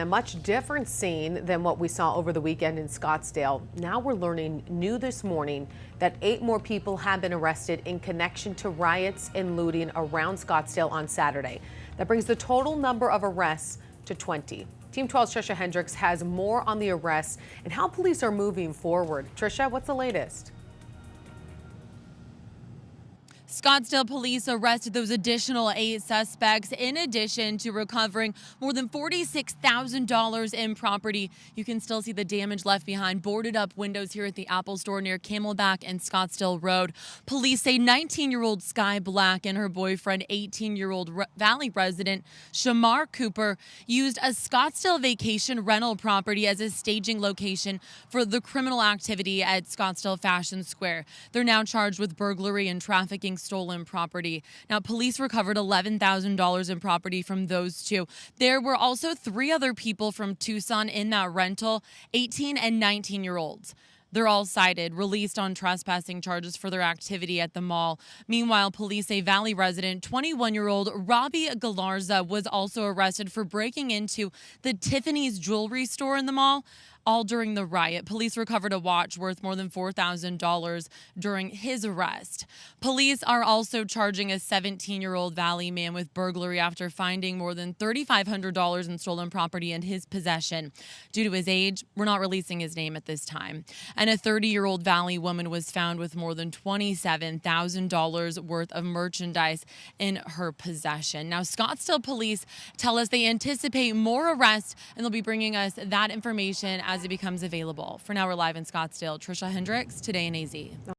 A much different scene than what we saw over the weekend in Scottsdale. Now we're learning new this morning that 8 more people have been arrested in connection to riots and looting around Scottsdale on Saturday. That brings the total number of arrests to 20. Team 12's Trisha Hendricks has more on the arrests and how police are moving forward. Trisha, what's the latest? Scottsdale police arrested those additional 8 suspects in addition to recovering more than $46,000 in property. You can still see the damage left behind boarded up windows here at the Apple store near Camelback and Scottsdale Road. Police say 19-year-old Sky Black and her boyfriend, 18-year-old Valley resident Shamar Cooper, used a Scottsdale vacation rental property as a staging location for the criminal activity at Scottsdale Fashion Square. They're now charged with burglary and trafficking stolen property. Now, police recovered $11,000 in property from those two. There were also 3 other people from Tucson in that rental, 18 and 19-year-olds. They're all cited, released on trespassing charges for their activity at the mall. Meanwhile, police say Valley resident 21-year-old Robbie Galarza was also arrested for breaking into the Tiffany's jewelry store in the mall. All during the riot. Police recovered a watch worth more than $4,000 during his arrest. Police are also charging a 17-year-old Valley man with burglary after finding more than $3,500 in stolen property in his possession. Due to his age, we're not releasing his name at this time. And a 30-year-old Valley woman was found with more than $27,000 worth of merchandise in her possession. Now, Scottsdale police tell us they anticipate more arrests, and they'll be bringing us that information as it becomes available. For now, we're live in Scottsdale. Trisha Hendricks, Today in AZ.